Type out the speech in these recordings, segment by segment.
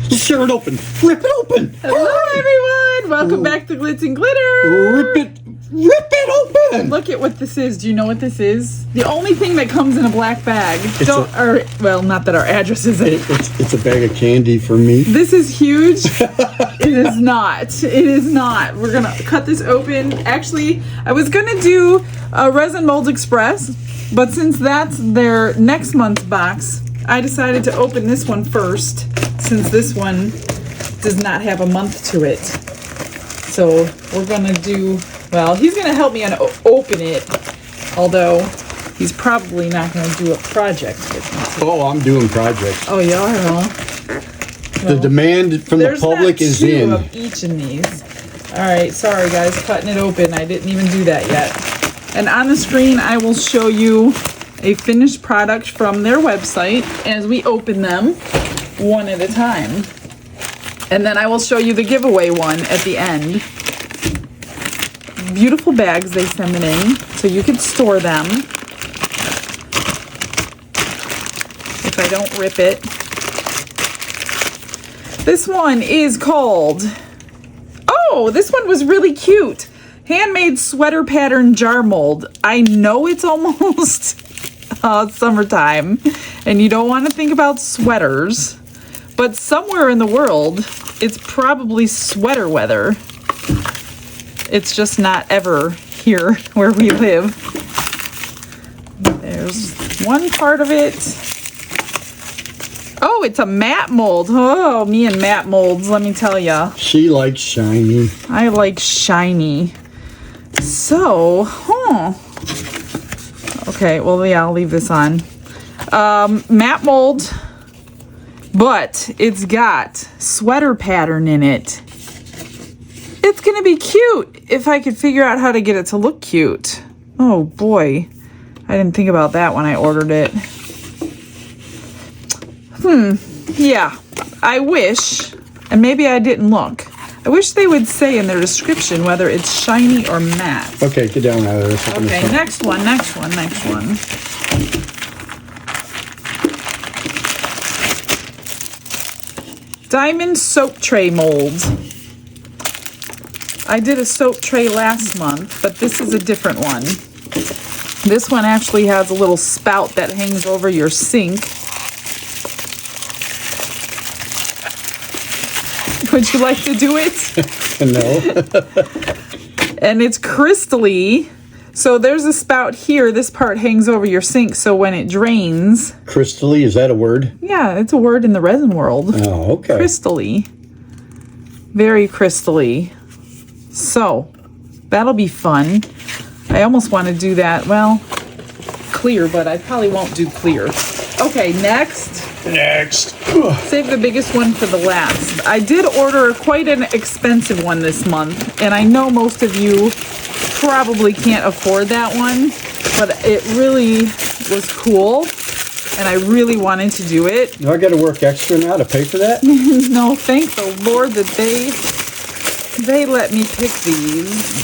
Just tear it open. Rip it open. Hello, everyone. Welcome back to Glitz and Glitter. Rip it open. Look at what this is. Do you know what this is? The only thing that comes in a black bag. Not that our address is it. It's a bag of candy for me. This is huge. It is not. It is not. We're going to cut this open. Actually, I was going to do a Resin Mold Express, but since that's their next month's box, I decided to open this one first, since this one does not have a month to it. So we're going to do... Well, he's going to help me open it, although he's probably not going to do a project with me. Oh, I'm doing projects. Oh, you are, huh? Well, the demand from the public is in. There's 2 of each in these. All right, sorry, guys, cutting it open. I didn't even do that yet. And on the screen, I will show you a finished product from their website as we open them one at a time. And then I will show you the giveaway one at the end. Beautiful bags they send it in, so you can store them if I don't rip it. This one is called, oh, this one was really cute. Handmade sweater pattern jar mold. I know it's almost summertime and you don't want to think about sweaters, but somewhere in the world it's probably sweater weather. It's just not ever here where we live. There's one part of it. Oh, it's a matte mold. Oh, me and matte molds, let me tell ya. She likes shiny. I like shiny. So, okay, well, yeah, I'll leave this on. Matte mold, but it's got sweater pattern in it. It's gonna be cute if I could figure out how to get it to look cute. Oh boy, I didn't think about that when I ordered it. Yeah, I wish, and maybe I didn't look. I wish they would say in their description whether it's shiny or matte. Okay, get down out of this. Okay, next one. Diamond soap tray mold. I did a soap tray last month, but this is a different one. This one actually has a little spout that hangs over your sink. Would you like to do it? No. And it's crystally. So there's a spout here. This part hangs over your sink, so when it drains... Crystally, is that a word? Yeah, it's a word in the resin world. Oh, okay. Crystally. Very crystally. So, that'll be fun. I almost want to do that, well, clear, but I probably won't do clear. Okay, next. Save the biggest one for the last. I did order quite an expensive one this month, and I know most of you probably can't afford that one, but it really was cool, and I really wanted to do it. Do I got to work extra now to pay for that? No, thank the Lord that they let me pick these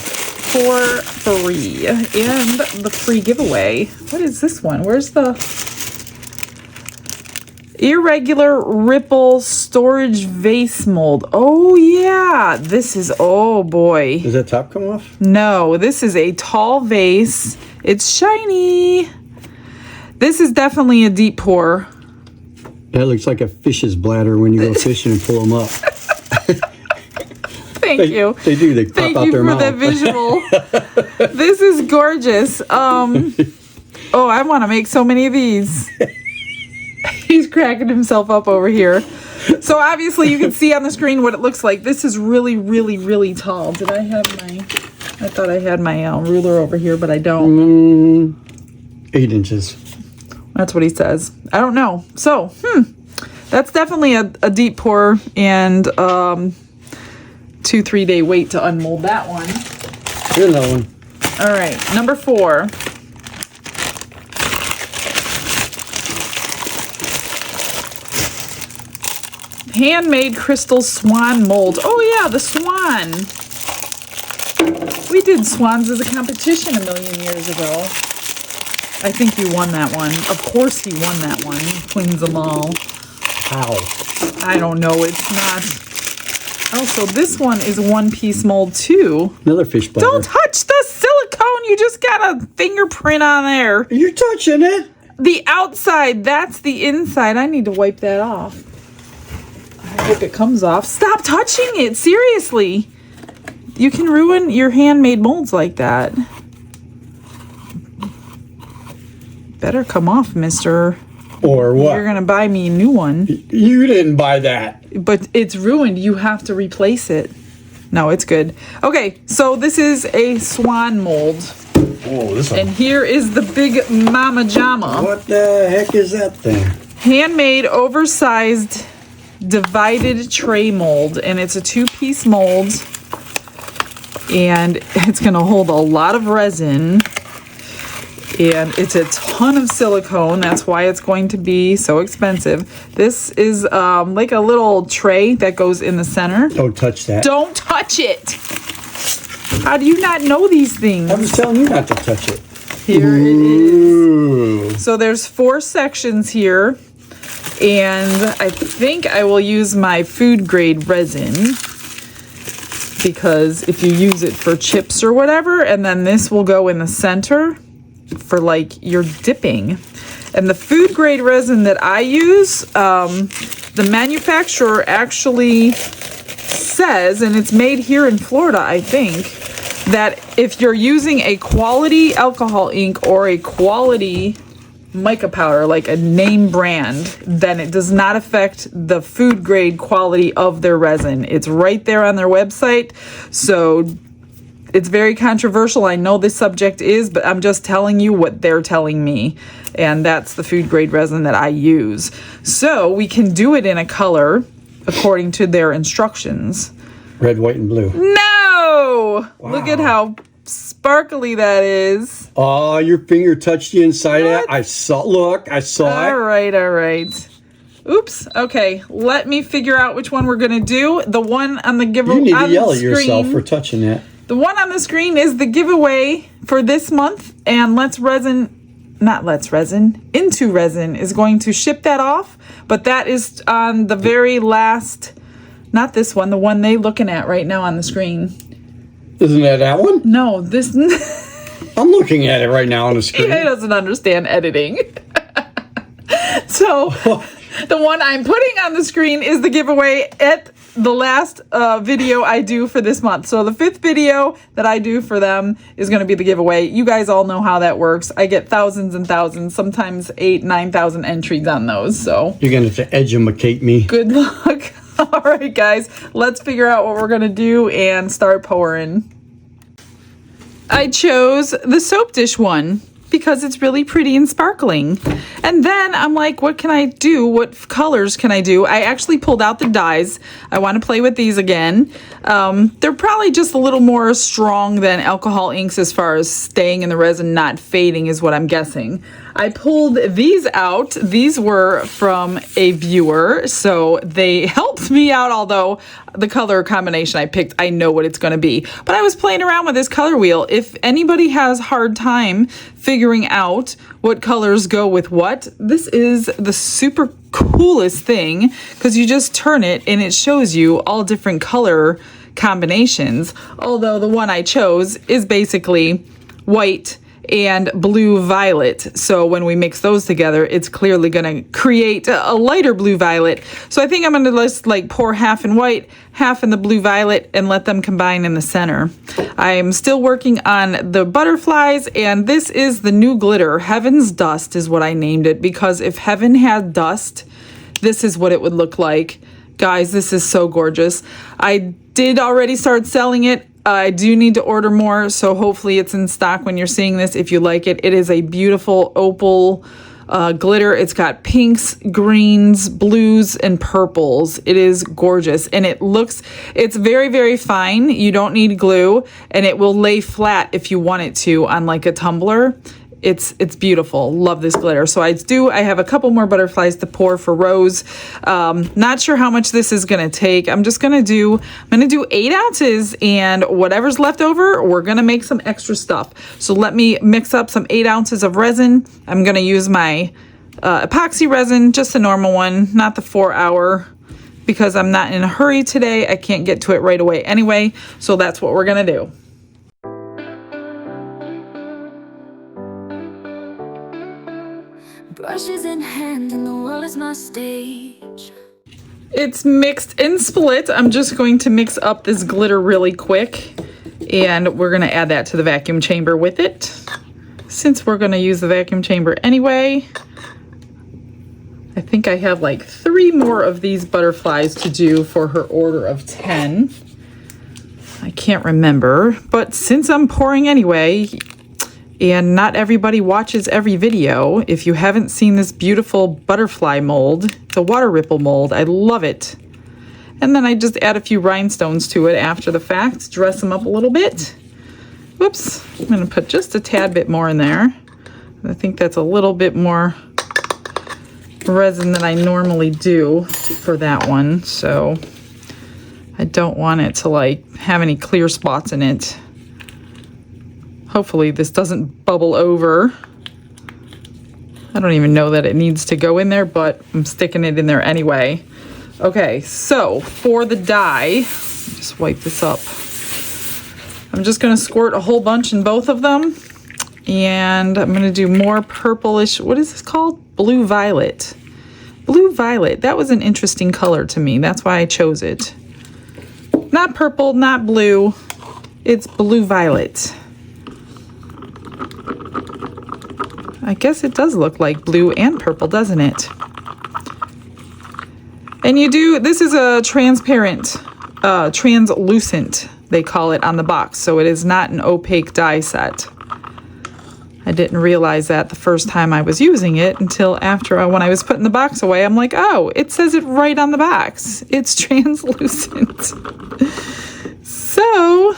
for free and the free giveaway. What is this one? Where's the irregular ripple storage vase mold? Oh yeah, this is, oh boy. Does that top come off? No, this is a tall vase. It's shiny. This is definitely a deep pour. That looks like a fish's bladder when you go fishing and pull them up. Thank you. They do. They pop out their mouth. Thank you for that visual. This is gorgeous. Oh, I want to make so many of these. He's cracking himself up over here. So obviously you can see on the screen what it looks like. This is really, really, really tall. Did I have my... I thought I had my ruler over here, but I don't. 8 inches. That's what he says. I don't know. So, that's definitely a deep pour and 2-3 day wait to unmold that one. Here's another one. All right, number 4. Handmade crystal swan mold. Oh yeah, the swan. We did swans as a competition a million years ago. I think you won that one. Of course he won that one. He wins them all. How? I don't know. It's not. Oh, so this one is one-piece mold too. Another fish bladder. Don't touch the silicone. You just got a fingerprint on there. You're touching it. The outside, that's the inside. I need to wipe that off. I hope it comes off. Stop touching it. Seriously. You can ruin your handmade molds like that. Better come off, mister. Or what? You're going to buy me a new one. You didn't buy that. But it's ruined. You have to replace it. No, it's good. Okay, so this is a swan mold. Oh, this one. And here is the big mama jama. What the heck is that thing? Handmade, oversized, divided tray mold. And it's a 2-piece mold. And it's going to hold a lot of resin. And it's a ton of silicone. That's why it's going to be so expensive. This is like a little tray that goes in the center. Don't touch that. Don't touch it. How do you not know these things? I was telling you not to touch it. Here it Ooh. is. So there's 4 sections here. And I think I will use my food grade resin. Because if you use it for chips or whatever, and then this will go in the center for like your dipping. And the food grade resin that I use, the manufacturer actually says, and it's made here in Florida, I think, that if you're using a quality alcohol ink or a quality mica powder, like a name brand, then it does not affect the food grade quality of their resin. It's right there on their website. So it's very controversial. I know this subject is, but I'm just telling you what they're telling me. And that's the food grade resin that I use. So we can do it in a color according to their instructions. Red, white, and blue. No! Wow. Look at how sparkly that is. Oh, your finger touched the inside of What? it. I saw. Look, I saw All right, all right. Oops. Okay, let me figure out which one we're gonna do. The one on the it. giveaway. You need to yell at yourself for touching that. The one on the screen is the giveaway for this month, and Into Resin is going to ship that off, but that is on the very last, not this one, the one they're looking at right now on the screen. Isn't that one? No, this. I'm looking at it right now on the screen. He doesn't understand editing. So the one I'm putting on the screen is the giveaway at the last video I do for this month. So the 5th video that I do for them is going to be the giveaway. You guys all know how that works. I get thousands and thousands, sometimes 8,000, 9,000 entries on those. So You're going to have to educate me. good luck. All right, guys, let's figure out what we're going to do and start pouring. I chose the soap dish one because it's really pretty and sparkling. And then I'm like, what can I do? What colors can I do? I actually pulled out the dyes. I want to play with these again. They're probably just a little more strong than alcohol inks as far as staying in the resin, not fading is what I'm guessing. I pulled these out. These were from a viewer, so they helped me out, although the color combination I picked, I know what it's going to be. But I was playing around with this color wheel. If anybody has a hard time figuring out what colors go with what, this is the super coolest thing because you just turn it and it shows you all different color combinations. Although the one I chose is basically white and blue violet. So when we mix those together, it's clearly going to create a lighter blue violet. So I think I'm going to just like pour half in white, half in the blue violet, and let them combine in the center. I am still working on the butterflies, and this is the new glitter. Heaven's Dust is what I named it, because if heaven had dust, this is what it would look like. Guys, this is so gorgeous. I did already start selling it. I do need to order more, so hopefully it's in stock when you're seeing this if you like it. It is a beautiful opal glitter. It's got pinks, greens, blues, and purples. It is gorgeous, and it's very, very fine. You don't need glue, and it will lay flat if you want it to on like a tumbler. It's beautiful. Love this glitter. So I have a couple more butterflies to pour for Rose. Not sure how much this is going to take. I'm going to do 8 ounces, and whatever's left over, we're going to make some extra stuff. So let me mix up some 8 ounces of resin. I'm going to use my epoxy resin, just a normal one, not the 4-hour, because I'm not in a hurry today. I can't get to it right away anyway, so that's what we're gonna do. Brushes in hand and the world is my stage. It's mixed and split. I'm just going to mix up this glitter really quick, and we're gonna add that to the vacuum chamber with it. Since we're gonna use the vacuum chamber anyway, I think I have like 3 more of these butterflies to do for her order of 10. I can't remember, but since I'm pouring anyway, and not everybody watches every video, if you haven't seen this beautiful butterfly mold, it's a water ripple mold. I love it. And then I just add a few rhinestones to it after the fact, dress them up a little bit. Whoops, I'm gonna put just a tad bit more in there. I think that's a little bit more resin than I normally do for that one, so I don't want it to like have any clear spots in it. Hopefully this doesn't bubble over. I don't even know that it needs to go in there, but I'm sticking it in there anyway. Okay, so for the dye, just wipe this up. I'm just gonna squirt a whole bunch in both of them, and I'm gonna do more purplish, what is this called? Blue violet. Blue violet, that was an interesting color to me. That's why I chose it. Not purple, not blue, it's blue violet. I guess it does look like blue and purple, doesn't it? And you do, this is a transparent, translucent, they call it on the box, so it is not an opaque dye set. I didn't realize that the first time I was using it until after, when I was putting the box away, I'm like, oh, it says it right on the box. It's translucent. So,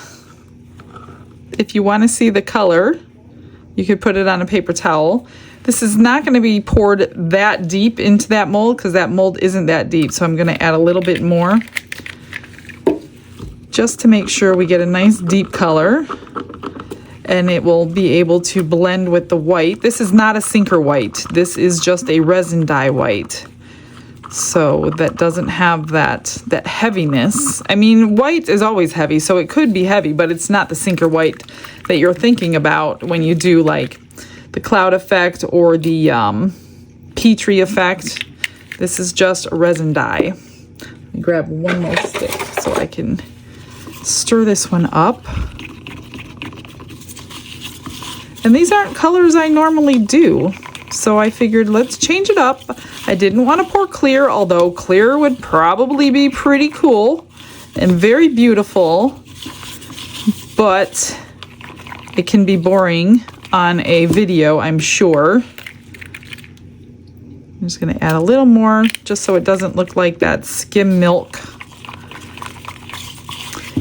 if you want to see the color, you could put it on a paper towel. This is not going to be poured that deep into that mold because that mold isn't that deep. So I'm going to add a little bit more just to make sure we get a nice deep color, and it will be able to blend with the white. This is not a sinker white. This is just a resin dye white. So that doesn't have that heaviness. I mean, white is always heavy, so it could be heavy, but it's not the sinker white that you're thinking about when you do like the cloud effect or the Petri effect. This is just a resin dye. Let me grab one more stick so I can stir this one up. And these aren't colors I normally do, so I figured let's change it up. I didn't want to pour clear, although clear would probably be pretty cool and very beautiful, but it can be boring on a video, I'm sure. I'm just going to add a little more just so it doesn't look like that skim milk.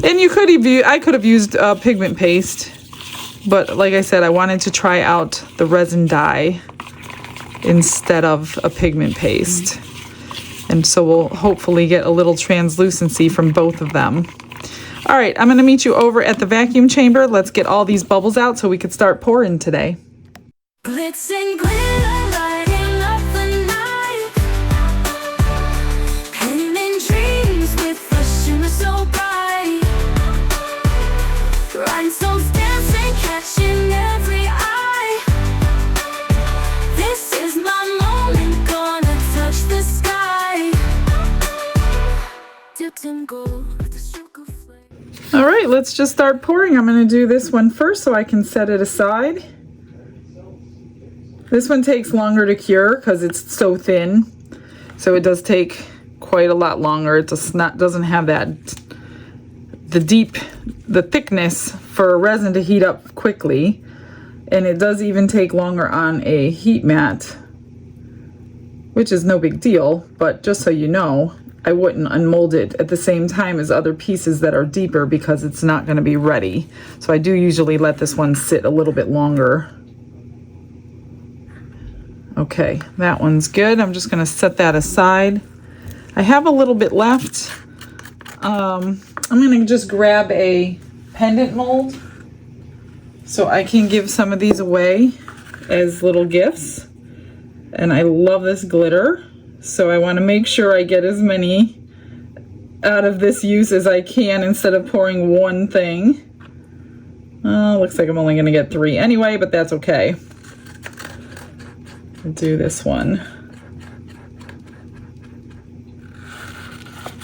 And you could have, I could have used pigment paste, but like I said, I wanted to try out the resin dye instead of a pigment paste. And so we'll hopefully get a little translucency from both of them. All right, I'm gonna meet you over at the vacuum chamber. Let's get all these bubbles out so we could start pouring today. Glitz and glitter lighting up the night, painting dreams with a shimmer so bright, rhinestones dancing, catching every eye. This is my moment, gonna touch the sky, dipped in gold with a stroke of flame. All right, let's just start pouring. I'm gonna do this one first so I can set it aside. This one takes longer to cure because it's so thin, so it does take quite a lot longer. It doesn't have the thickness for resin to heat up quickly, and it does even take longer on a heat mat, which is no big deal, but just so you know, I wouldn't unmold it at the same time as other pieces that are deeper because it's not going to be ready. So I do usually let this one sit a little bit longer. Okay, that one's good. I'm just gonna set that aside. I have a little bit left. I'm gonna just grab a pendant mold so I can give some of these away as little gifts. And I love this glitter, so I want to make sure I get as many out of this use as I can instead of pouring one thing. Looks like I'm only going to get 3 anyway, but that's okay. I'll do this one.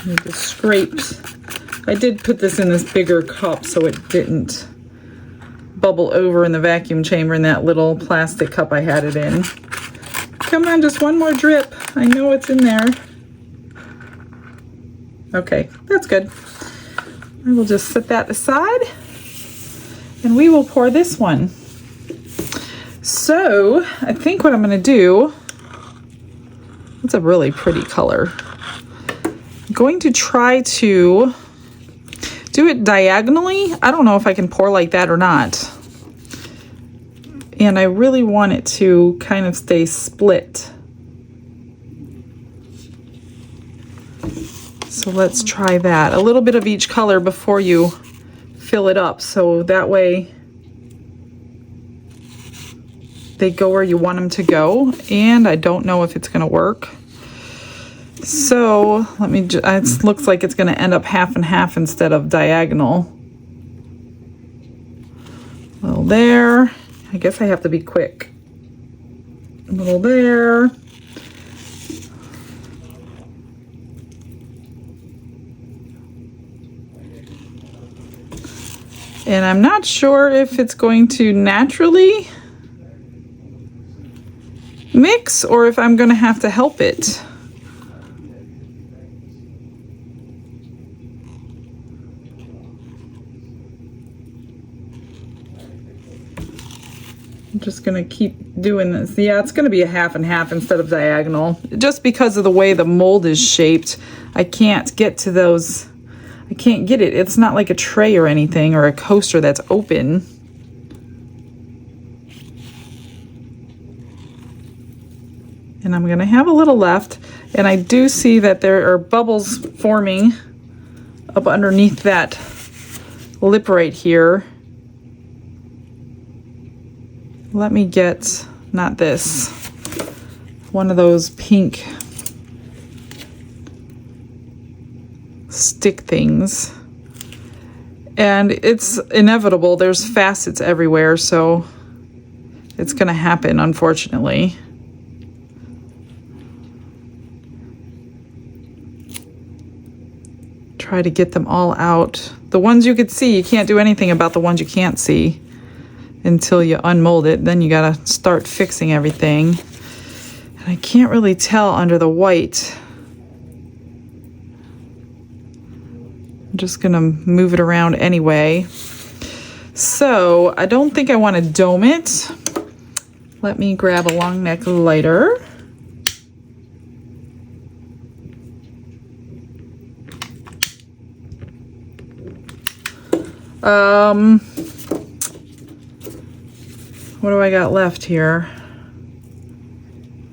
I just scraped. I did put this in this bigger cup so it didn't bubble over in the vacuum chamber in that little plastic cup I had it in. Come on, just one more drip. I know it's in there. Okay, that's good. I will just set that aside and we will pour this one. So I think what I'm going to do, it's a really pretty color. I'm going to try to do it diagonally. I don't know if I can pour like that or not. And I really want it to kind of stay split. So let's try that. A little bit of each color before you fill it up, so that way they go where you want them to go. And I don't know if it's going to work. So let me, it looks like it's going to end up half and half instead of diagonal. A little there. I guess I have to be quick. A little there. And I'm not sure if it's going to naturally mix or if I'm going to have to help it. I'm just gonna keep doing this. Yeah, it's gonna be a half and half instead of diagonal. Just because of the way the mold is shaped, I can't get to those. I can't get it. It's not like a tray or anything or a coaster that's open. And I'm gonna have a little left. And I do see that there are bubbles forming up underneath that lip right here. Let me get, not this, one of those pink stick things. And it's inevitable, there's facets everywhere, so it's gonna happen, unfortunately. Try to get them all out. The ones you could see, you can't do anything about the ones you can't see until you unmold it. Then you gotta start fixing everything. And I can't really tell under the white. I'm just gonna move it around anyway. So I don't think I want to dome it. Let me grab a long neck lighter. What do I got left here?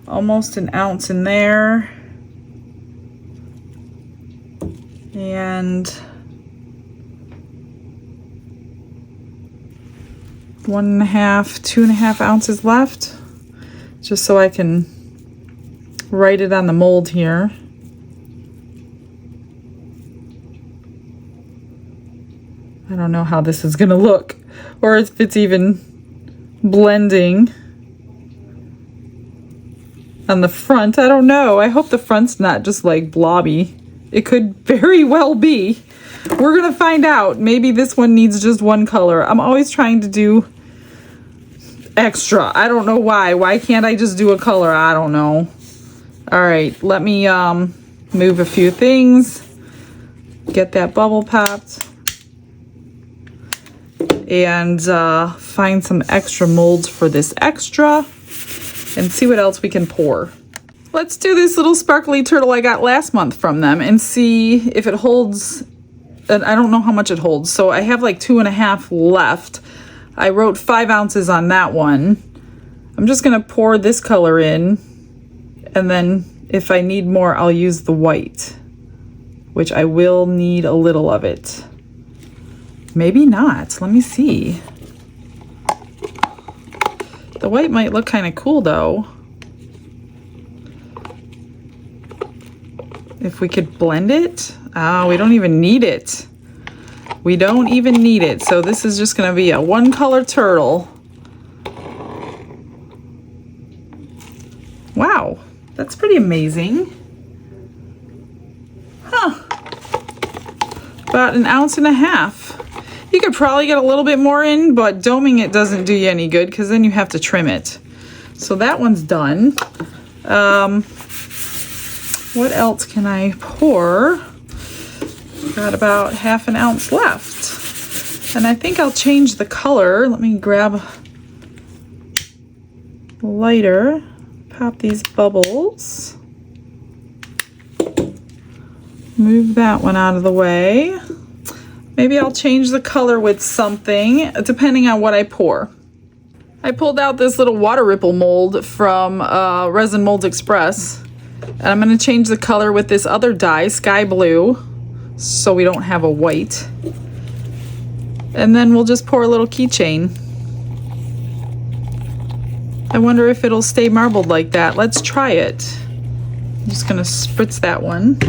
Almost an ounce in there. And 1.5, 2.5 ounces left. Just so I can write it on the mold here. I don't know how this is gonna look, or if it's even blending on the front. I don't know. I hope the front's not just like blobby. It could very well be. We're gonna find out. Maybe this one needs just one color. I'm always trying to do extra. I don't know why. Why can't I just do a color? I don't know. All right, let me move a few things. Get that bubble popped. And find some extra molds for this extra and see what else we can pour. Let's do this little sparkly turtle I got last month from them and see if it holds. And I don't know how much it holds, so I have like 2.5 left. I wrote 5 ounces on that one. I'm just gonna pour this color in, and then if I need more, I'll use the white, which I will need a little of it. Maybe not. Let me see. The white might look kind of cool though. if we could blend it. Oh, we don't even need it. We don't even need it. So this is just going to be a one color turtle. Wow, that's pretty amazing. Huh. About 1.5 ounces. You could probably get a little bit more in, but doming it doesn't do you any good because then you have to trim it. So that one's done. What else can I pour? Got about 1/2 ounce left. And I think I'll change the color. Let me grab a lighter. Pop these bubbles. Move that one out of the way. Maybe I'll change the color with something, depending on what I pour. I pulled out this little water ripple mold from Resin Molds Express. And I'm going to change the color with this other dye, sky blue, so we don't have a white. And then we'll just pour a little keychain. I wonder if it'll stay marbled like that. Let's try it. I'm just going to spritz that one.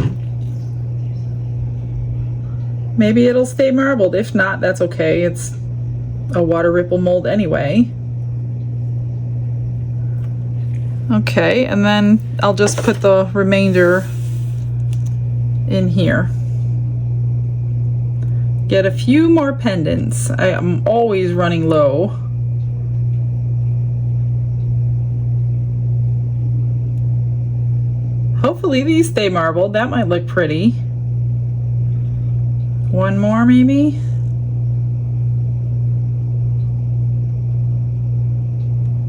Maybe it'll stay marbled. If not, that's okay. It's a water ripple mold anyway. Okay, and then I'll just put the remainder in here. Get a few more pendants. I am always running low. Hopefully these stay marbled. That might look pretty. One more maybe?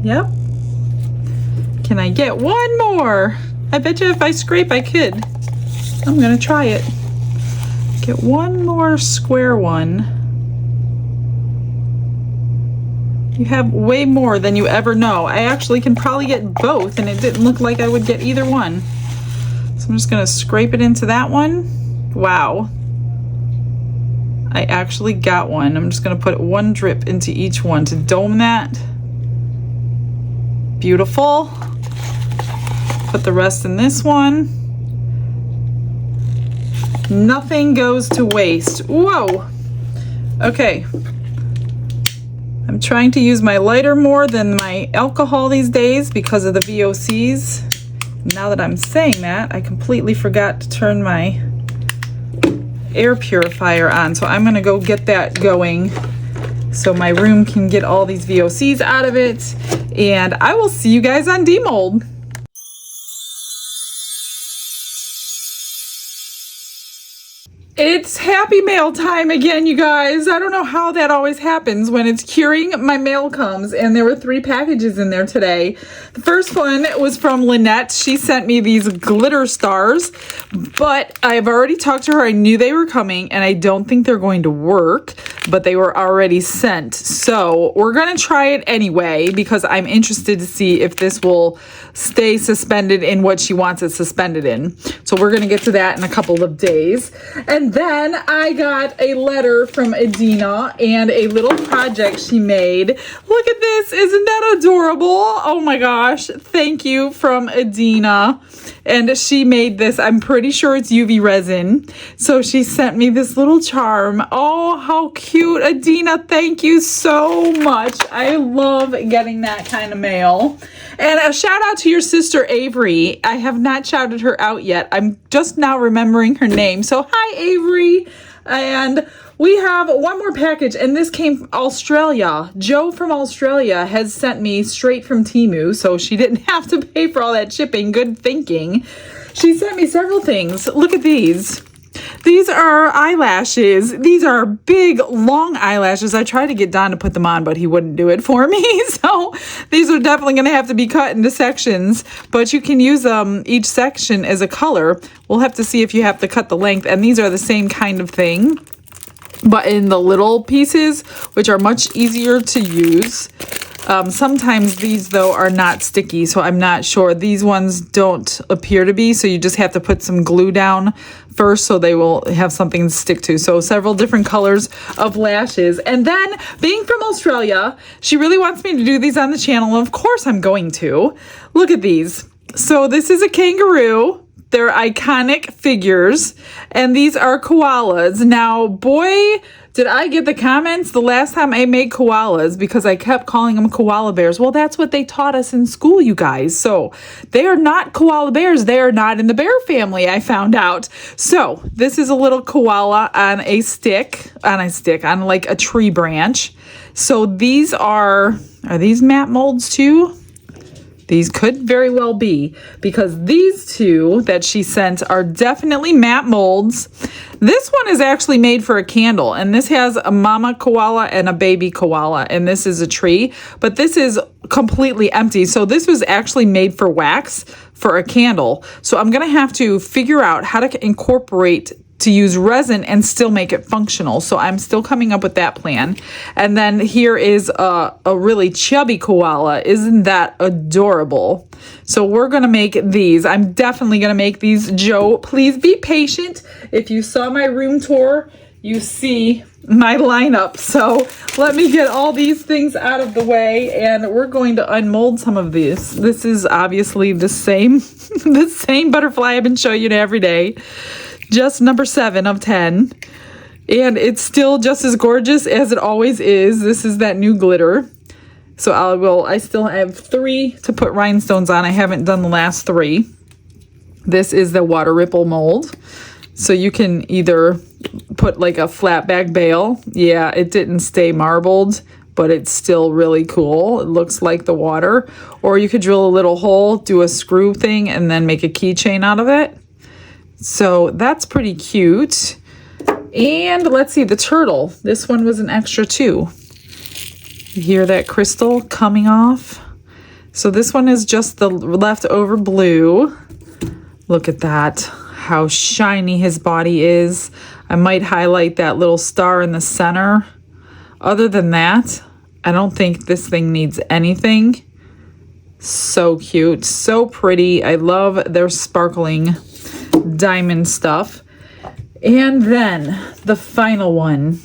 Yep. Can I get one more? I bet you if I scrape I could. I'm gonna try it. Get one more square one. You have way more than you ever know. I actually can probably get both and it didn't look like I would get either one. So I'm just gonna scrape it into that one. Wow. I actually got one. I'm just gonna put one drip into each one to dome that. Beautiful. Put the rest in this one. Nothing goes to waste. Whoa. Okay. I'm trying to use my lighter more than my alcohol these days because of the VOCs. Now that I'm saying that, I completely forgot to turn my air purifier on. So I'm gonna go get that going so my room can get all these VOCs out of it. And I will see you guys on demold. It's happy mail time again, you guys. I don't know how that always happens. When it's curing, my mail comes, and there were 3 packages in there today. The first one was from Lynette. She sent me these glitter stars, but I've already talked to her. I knew they were coming, and I don't think they're going to work, but they were already sent. So we're going to try it anyway because I'm interested to see if this will stay suspended in what she wants it suspended in. So we're going to get to that in a couple of days. And then I got a letter from Adina and a little project she made. Look at this. Isn't that adorable? Oh my gosh. Thank you from Adina. And she made this. I'm pretty sure it's UV resin. So she sent me this little charm. Oh, how cute. Adina, thank you so much. I love getting that kind of mail. And a shout out to your sister Avery. I have not shouted her out yet. I'm just now remembering her name. So hi Avery. And we have one more package, and this came from Australia. Jo from Australia has sent me straight from Temu, so she didn't have to pay for all that shipping. Good thinking. She sent me several things. Look at these. These are eyelashes. These are big, long eyelashes. I tried to get Don to put them on, but he wouldn't do it for me. So these are definitely going to have to be cut into sections, but you can use each section as a color. We'll have to see if you have to cut the length, and these are the same kind of thing, but in the little pieces, which are much easier to use. Sometimes these, though, are not sticky, so I'm not sure. These ones don't appear to be, so you just have to put some glue down first so they will have something to stick to. So several different colors of lashes. And then, being from Australia, she really wants me to do these on the channel. Of course I'm going to. Look at these. So this is a kangaroo. They're iconic figures, and these are koalas. Now, boy, did I get the comments the last time I made koalas because I kept calling them koala bears. Well, that's what they taught us in school, you guys. So they are not koala bears. They are not in the bear family, I found out. So this is a little koala on on like a tree branch. So these are these matte molds too? These could very well be, because these two that she sent are definitely matte molds. This one is actually made for a candle, and this has a mama koala and a baby koala, and this is a tree, but this is completely empty. So this was actually made for wax for a candle. So I'm gonna have to figure out how to incorporate to use resin and still make it functional. So I'm still coming up with that plan. And then here is a really chubby koala. Isn't that adorable? So we're gonna make these. I'm definitely gonna make these. Joe, please be patient. If you saw my room tour, you see my lineup. So let me get all these things out of the way, and we're going to unmold some of these. This is obviously the same, the same butterfly I've been showing you every day. Just number 7 of 10. And it's still just as gorgeous as it always is. This is that new glitter. So I still have 3 to put rhinestones on. I haven't done the last 3. This is the water ripple mold. So you can either put like a flat back bail. Yeah, it didn't stay marbled, but it's still really cool. It looks like the water. Or you could drill a little hole, do a screw thing, and then make a keychain out of it. So that's pretty cute. And let's see, the turtle. This one was an extra too. You hear that crystal coming off? So this one is just the leftover blue. Look at that, how shiny his body is. I might highlight that little star in the center. Other than that, I don't think this thing needs anything. So cute, so pretty. I love their sparkling diamond stuff. And then the final one,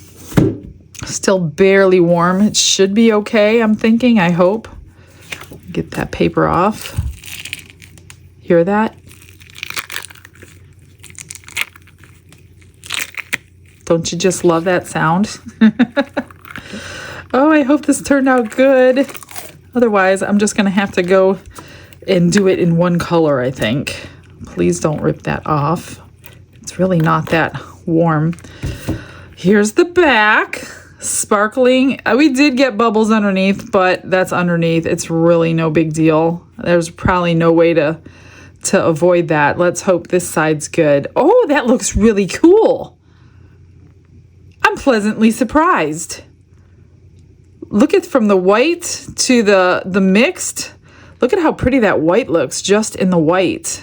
still barely warm. It should be okay, I'm thinking, I hope. Get that paper off. Hear that? Don't you just love that sound? Oh, I hope this turned out good. Otherwise, I'm just gonna have to go and do it in one color, I think. Please don't rip that off. It's really not that warm. Here's the back, sparkling. We did get bubbles underneath, but that's underneath. It's really no big deal. There's probably no way to avoid that. Let's hope this side's good. Oh, that looks really cool. I'm pleasantly surprised. Look at from the white to the mixed. Look at how pretty that white looks just in the white.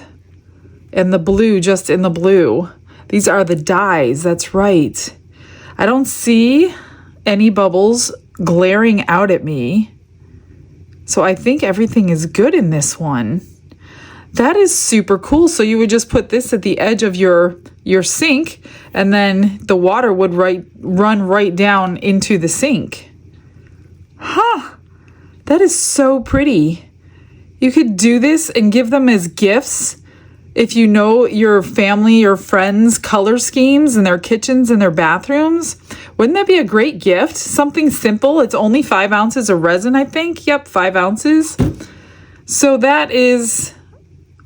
And the blue just in the blue. These are the dyes, that's right. I don't see any bubbles glaring out at me. So I think everything is good in this one. That is super cool. So you would just put this at the edge of your sink, and then the water would run right down into the sink. Huh, that is so pretty. You could do this and give them as gifts. If you know your family or friends' color schemes in their kitchens and their bathrooms, wouldn't that be a great gift? Something simple. It's only 5 ounces of resin, I think. Yep, 5 ounces. So that is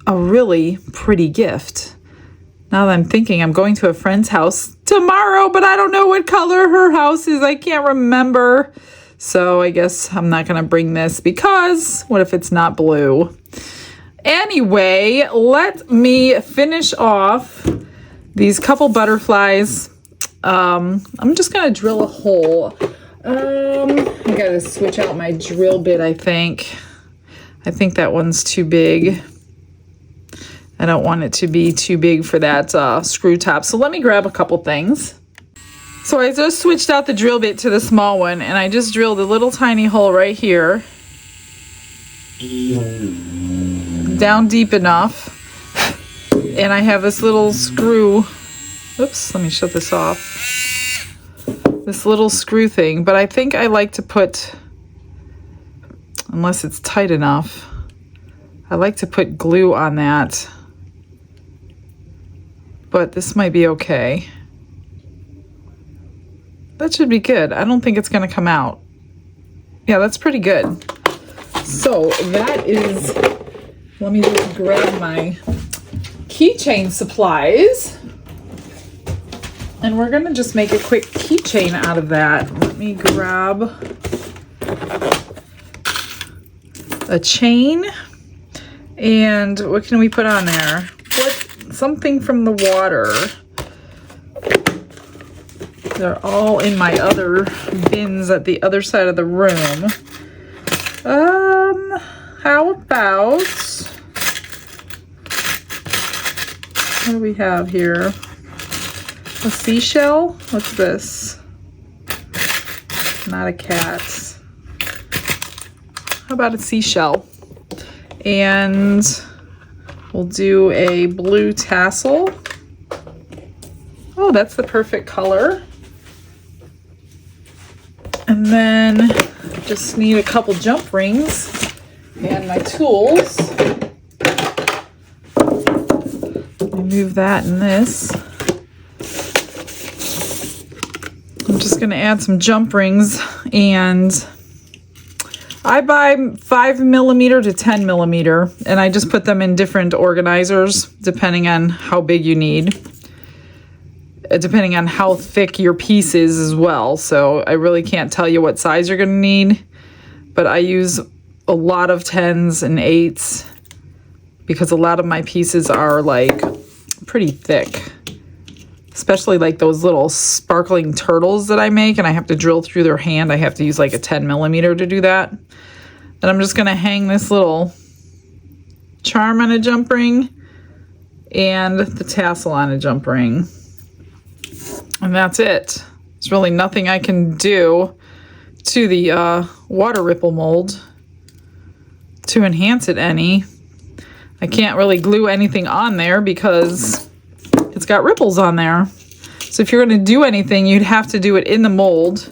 a really pretty gift. Now that I'm thinking, I'm going to a friend's house tomorrow, but I don't know what color her house is. I can't remember. So I guess I'm not going to bring this because what if it's not blue? Anyway, let me finish off these couple butterflies. I'm just gonna drill a hole. I gotta switch out my drill bit, I think. I think that one's too big. I don't want it to be too big for that screw top. So let me grab a couple things. So I just switched out the drill bit to the small one, and I just drilled a little tiny hole right here. Down deep enough, and I have this little screw. Oops, let me shut this off. This little screw thing, but I think I like to put, unless it's tight enough, I like to put glue on that but this might be okay. That should be good. I don't think it's gonna come out. Yeah, that's pretty good. So that is, let me just grab my keychain supplies. And we're gonna just make a quick keychain out of that. Let me grab a chain. And what can we put on there? Something from the water. They're all in my other bins at the other side of the room. How about, what do we have here? A seashell? What's this? Not a cat. How about a seashell? And we'll do a blue tassel. Oh, that's the perfect color. And then just need a couple jump rings and my tools. Move that and this. I'm just gonna add some jump rings, and I buy 5mm to 10mm, and I just put them in different organizers depending on how big you need, depending on how thick your piece is as well. So I really can't tell you what size you're gonna need, but I use a lot of 10s and 8s because a lot of my pieces are like pretty thick, especially like those little sparkling turtles that I make and I have to drill through their hand. I have to use like a 10mm to do that. And I'm just gonna hang this little charm on a jump ring and the tassel on a jump ring. And that's it. There's really nothing I can do to the water ripple mold to enhance it any. I can't really glue anything on there because it's got ripples on there. So if you're going to do anything, you'd have to do it in the mold.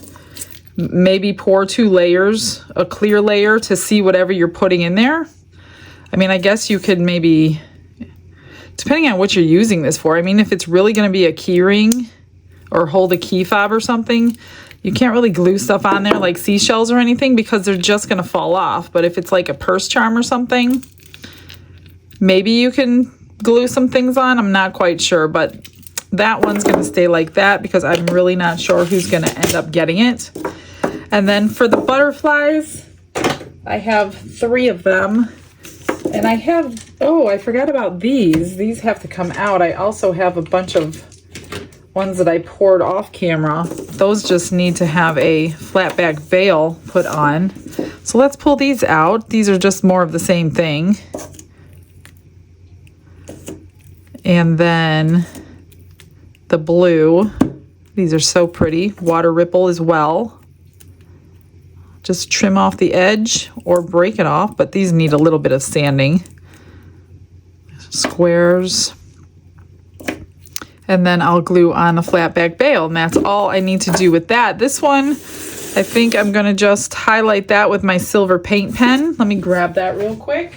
Maybe pour 2 layers, a clear layer to see whatever you're putting in there. I mean, I guess you could maybe, depending on what you're using this for. I mean, if it's really going to be a key ring or hold a key fob or something, you can't really glue stuff on there like seashells or anything because they're just going to fall off. But if it's like a purse charm or something, maybe you can glue some things on. I'm not quite sure, but that one's going to stay like that because I'm really not sure who's going to end up getting it. And then for the butterflies, I have 3 of them. And I have, oh, I forgot about these. These have to come out. I also have a bunch of ones that I poured off camera. Those just need to have a flat back veil put on. So let's pull these out. These are just more of the same thing. And then the blue. These are so pretty. Water ripple as well. Just trim off the edge or break it off, but these need a little bit of sanding. Squares. And then I'll glue on a flat back bail, and that's all I need to do with that. This one, I think I'm gonna just highlight that with my silver paint pen. Let me grab that real quick.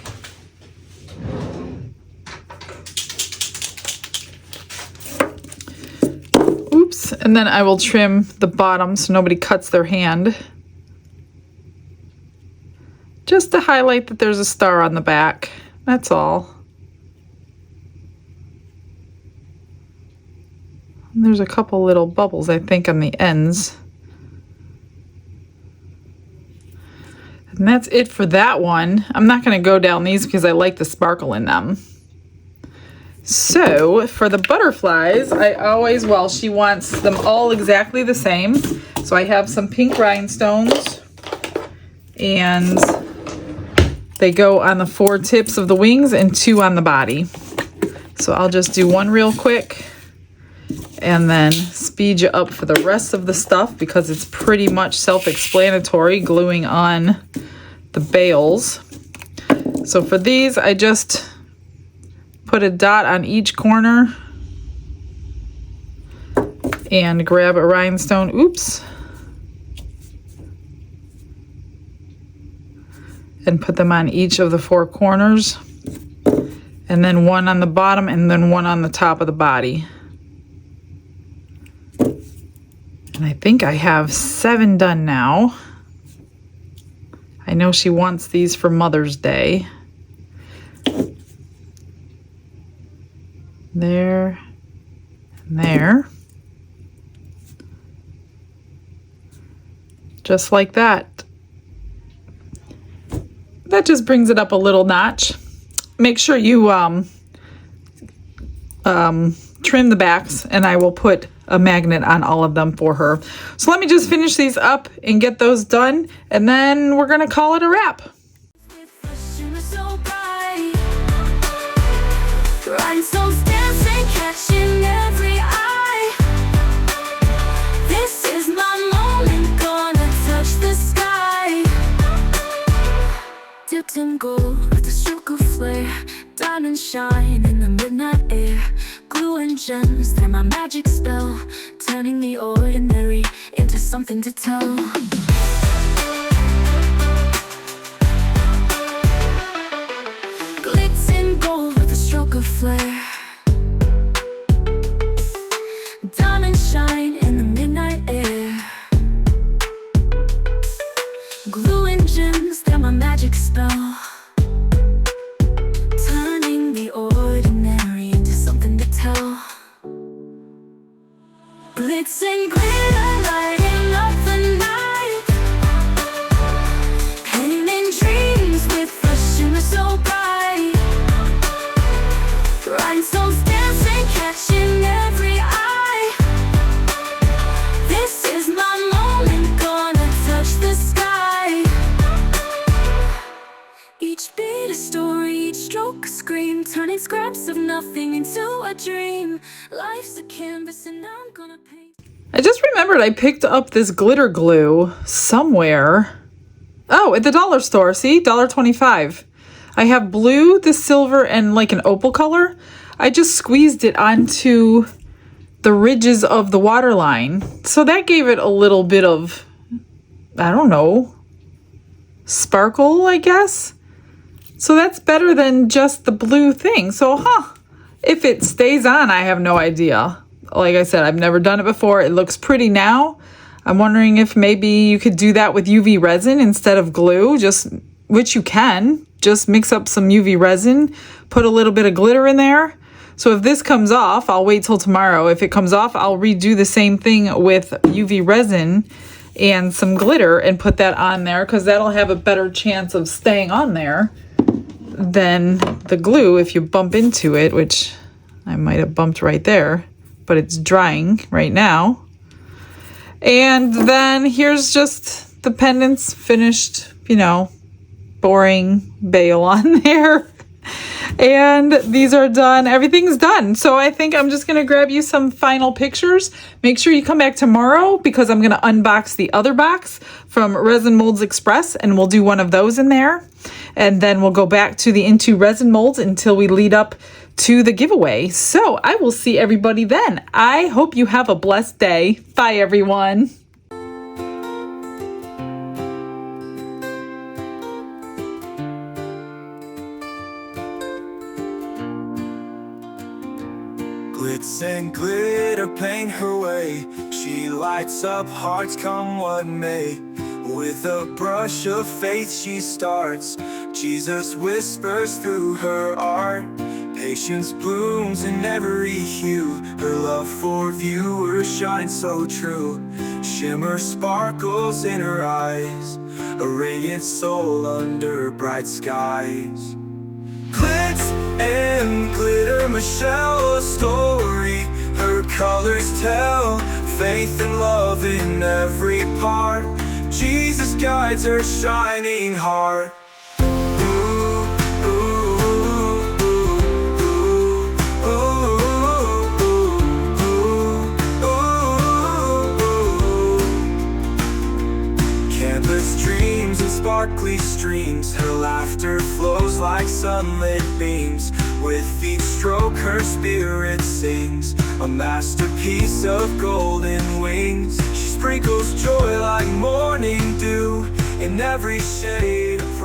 Oops, and then I will trim the bottom so nobody cuts their hand. Just to highlight that there's a star on the back, that's all. And there's a couple little bubbles, I think, on the ends. And that's it for that one. I'm not going to go down these because I like the sparkle in them. So for the butterflies, I always, well, she wants them all exactly the same. So I have some pink rhinestones, and they go on the 4 tips of the wings and 2 on the body. So I'll just do one real quick and then speed you up for the rest of the stuff because it's pretty much self-explanatory, gluing on the bails. So for these, I just put a dot on each corner and grab a rhinestone, oops, and put them on each of the 4 corners, and then one on the bottom and then one on the top of the body. And I think I have 7 done now. I know she wants these for Mother's Day. There, and there. Just like that. That just brings it up a little notch. Make sure you trim the backs, and I will put a magnet on all of them for her. So let me just finish these up and get those done, and then we're gonna call it a wrap. Rhinestones dancing, catching every eye. This is my moment, gonna touch the sky. Dipped in gold with a stroke of flare, diamonds shine in the midnight air. Glue and gems, they're my magic spell, turning the ordinary into something to tell. Glitz in gold with a stroke of flare, diamonds shine in the midnight air. Glue and gems, they're my magic spell, turning the ordinary into something to tell. Glitz and glitter, lighting up the night, painting dreams with a shimmer so bright. Rhinestones dancing, catching every eye. This is my moment, gonna touch the sky. Each beat a story, each stroke a scream, turning scraps of nothing into a dream. Life's a canvas and I'm gonna paint. I just remembered I picked up this glitter glue somewhere. Oh, at the dollar store. See, $1.25. I have blue, the silver, and like an opal color. I just squeezed it onto the ridges of the waterline. So that gave it a little bit of, I don't know, sparkle, I guess. So that's better than just the blue thing. So, if it stays on, I have no idea. Like I said, I've never done it before. It looks pretty now. I'm wondering if maybe you could do that with UV resin instead of glue, which you can. Just mix up some UV resin, put a little bit of glitter in there. So if this comes off, I'll wait till tomorrow. If it comes off, I'll redo the same thing with UV resin and some glitter and put that on there, because that'll have a better chance of staying on there than the glue if you bump into it, which I might have bumped right there, but it's drying right now. And then here's just the pendants finished, boring bail on there. And these are done. Everything's done. So I think I'm just going to grab you some final pictures. Make sure you come back tomorrow, because I'm going to unbox the other box from Resin Molds Express, and we'll do one of those in there. And then we'll go back to the Into Resin Molds until we lead up to the giveaway. So I will see everybody then. I hope you have a blessed day. Bye, everyone. Glitz and glitter paint her way. She lights up hearts come what may. With a brush of faith she starts. Jesus whispers through her art. Patience blooms in every hue. Her love for viewers shines so true. Shimmer sparkles in her eyes. A radiant soul under bright skies. Glitz and glitter, Michelle, a story. Her colors tell faith and love in every part. Jesus guides her shining heart. Canvas dreams and sparkly streams. Her laughter flows like sunlit beams. With each stroke her spirit sings, a masterpiece of golden wings. She sprinkles joy like morning dew in every shade of